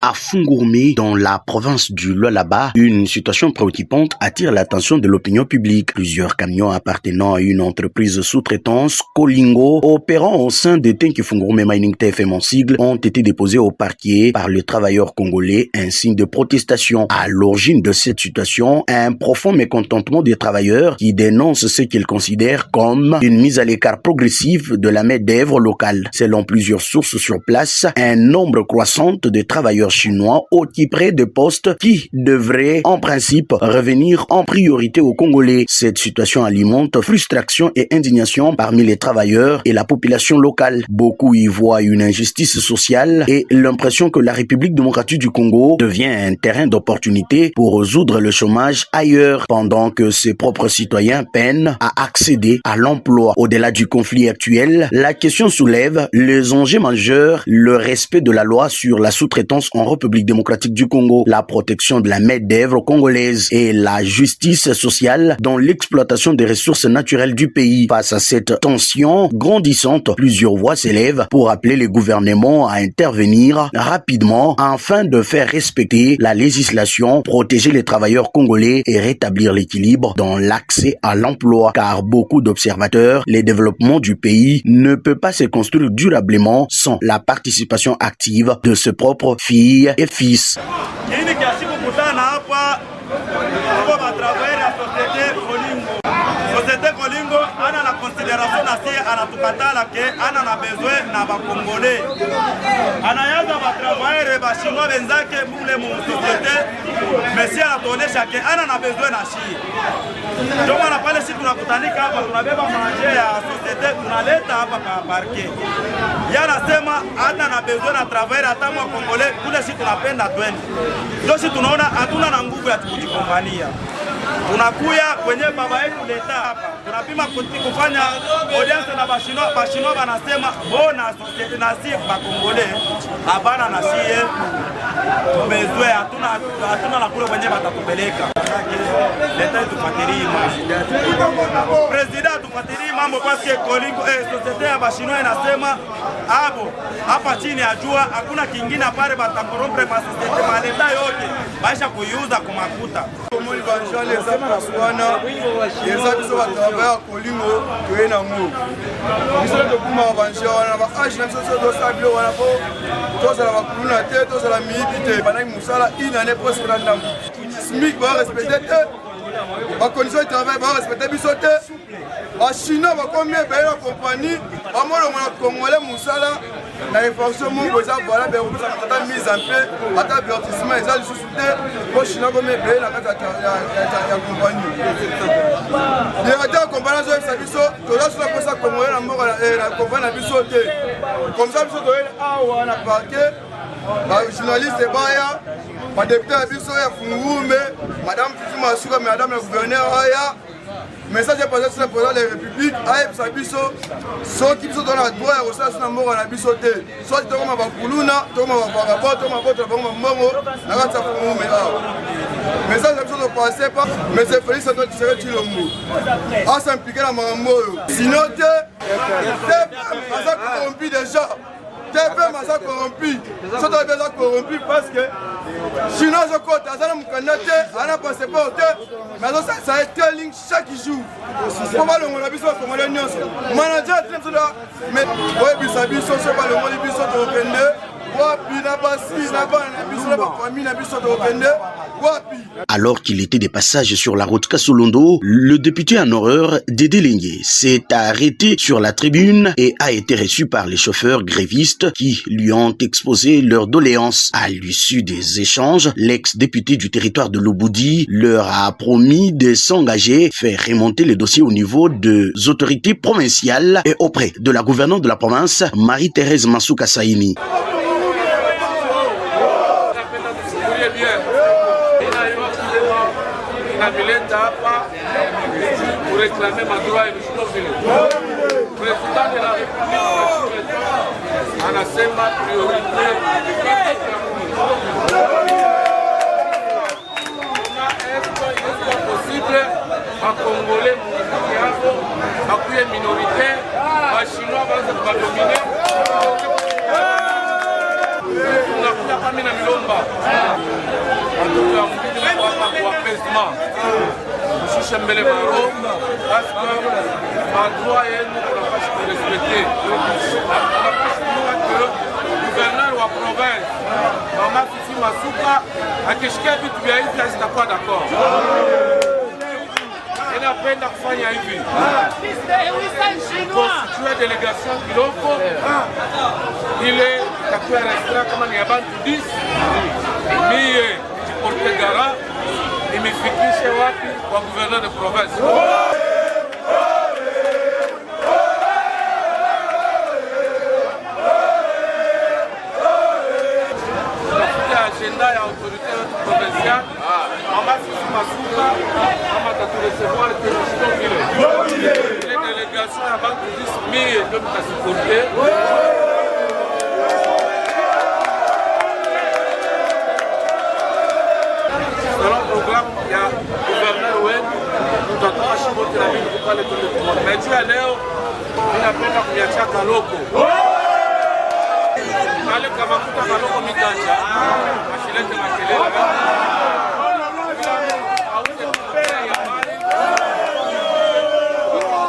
À Fungourmé, dans la province du Lualaba, une situation préoccupante attire l'attention de l'opinion publique. Plusieurs camions appartenant à une entreprise sous-traitance, Colingo, opérant au sein de Tenke Fungourmé Mining TFM en sigle, ont été déposés au parquet par les travailleurs congolais, un signe de protestation. À l'origine de cette situation, un profond mécontentement des travailleurs qui dénoncent ce qu'ils considèrent comme une mise à l'écart progressive de la main-d'œuvre locale. Selon plusieurs sources sur place, un nombre croissant de travailleurs chinois occuperait de postes qui devraient en principe revenir en priorité aux Congolais. Cette situation alimente frustration et indignation parmi les travailleurs et la population locale. Beaucoup y voient une injustice sociale et l'impression que la République démocratique du Congo devient un terrain d'opportunité pour résoudre le chômage ailleurs, pendant que ses propres citoyens peinent à accéder à l'emploi. Au-delà du conflit actuel, la question soulève les enjeux majeurs, le respect de la loi sur la sous-traitance en République démocratique du Congo, la protection de la main-d'œuvre congolaise et la justice sociale dans l'exploitation des ressources naturelles du pays. Face à cette tension grandissante, plusieurs voix s'élèvent pour appeler les gouvernements à intervenir rapidement afin de faire respecter la législation, protéger les travailleurs congolais et rétablir l'équilibre dans l'accès à l'emploi. Car beaucoup d'observateurs, le développement du pays ne peut pas se construire durablement sans la participation active de ses propres filles et fils. Société Colingo ana na considération na si anatukatala ke ana na besoin na ba Congolais. Anayaza ba travailler ba chinois benzake mule mu société mais si anatonesha ke ana na besoin na shi. Ndio maana pale sisi tunakutanika hapa tunabeba manger ya société tunaleta hapa kwa parquet. Yana sema ana na besoin na travailler hata mwa Congolais kule sisi tunapenda twende. Ndio sisi tunaona hatuna na nguvu ya kujikombania. Tunakuya kwenye baba yetu leta hapa. Tunapima kufanya audience na bashino banasema bona societe na si ba Congolais abana na sie tumezwe hatuna na kule kwenye batakupeleka. Leta tufuatilie president tufuatilie mambo parce que Colingo societe ya bashino inasema abo hapa chini ya jua hakuna kingine pale batakorompre ma societe maleta yote baisha kuyuza kumakuta. Les Amazwana, les habitants à travers Colingo, que est l'amour. Nous sommes de Bouma Banchia, on a un âge, nous sommes de Sabio, on a tous à la Kuluna tête, tous à la Mibité, pendant que Moussala, une année presque dans le SMIC va respecter la condition de travail, va respecter Bissoté. La Chine va combien payer la compagnie, à moi le Congolais Moussala. La réflexion, mon besoin, voilà, mais on a mis en paix, à ta divertissement, et ça, je suis soutenu, pour Chine, comme il paye la compagnie. Directeur de compagnie, je suis Bisso, tu as sur la poste à Congolais, la compagnie à Bisso, comme ça, Bisso, tu as un parquet, le journaliste est Baya, le député à Bisso, il y a Fungourmé, madame Fifi Massoura, madame la gouverneure, message est passé sur le président de la République, Aïe Sabiso, ceux qui sont dans la droite, et aussi dans la mort, on a bisoté. Soit tu as un Kuluna, tu as un rapport, tu as un vote, tu as un momo, tu as un message est passé par, mais c'est Félix Santos qui serait le mot. À s'impliquer dans mon mot. Sinon, tu es corrompu déjà. TFM a corrompu. Ça doit être corrompu parce que sinon je compte, ça n'a pas passé pas au thé, mais ça a été ligne chaque jour. Comment le monde a vu ça comme le manager est très là, mais ouais, puis ça bise, c'est pas le monde qui bise sur le week-end. Alors qu'il était de passage sur la route Kasolondo, le député en horreur Dédé Lengue s'est arrêté sur la tribune et a été reçu par les chauffeurs grévistes qui lui ont exposé leurs doléances. À l'issue des échanges, l'ex-député du territoire de Lobudi leur a promis de s'engager, faire remonter les dossiers au niveau des autorités provinciales et auprès de la gouverneure de la province, Marie-Thérèse Masuka Saini. Pour réclamer ma droit et le président de la République en a fait ma priorité. Est-ce possible à Congolais, à appuyer minoritaire, à Chinois, à dominer mimi na milomba watoto ya mkini kwa apaisement mshushe mbele maro parce que madroit yenu tunapasha kurespecter tunapasha kuwa que gouverneur wa province Mama Fifi Masuka akishikia vitu vya hivi hazitakuwa d'accord. Inapenda kufanya hivi constituer delegation kiloko ile itakuwa restaurant kama ni ya bantu 10 mie jiporte gara imifikishe wapi kwa gouverneur de province. Agenda ya autorité provinciale Mama Fifi Masuka kama taturesevoir ile délégation ya bantu 10 000 ndio mtasiporte. Selon programme ya gouverneur wetu tutatoa shimote na mimi kupale tuende kumona. Na juu ya leo ninapenda kunyachia Kaloko. Kale kama kuta Kaloko mitanja ashilete makelele.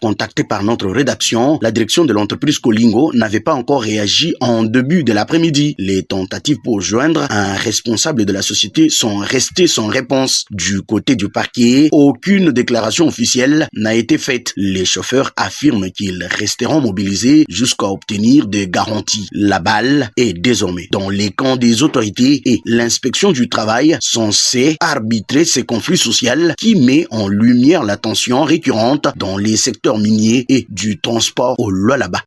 Contacté par notre rédaction, la direction de l'entreprise Colingo n'avait pas encore réagi en début de l'après-midi. Les tentatives pour joindre un responsable de la société sont restées sans réponse. Du côté du parquet, aucune déclaration officielle n'a été faite. Les chauffeurs affirment qu'ils resteront mobilisés jusqu'à obtenir des garanties. La balle est désormais dans les camps des autorités et l'inspection du travail censée arbitrer ces conflits sociaux qui met en lumière la tension récurrente dans les secteurs minier et du transport au Lualaba.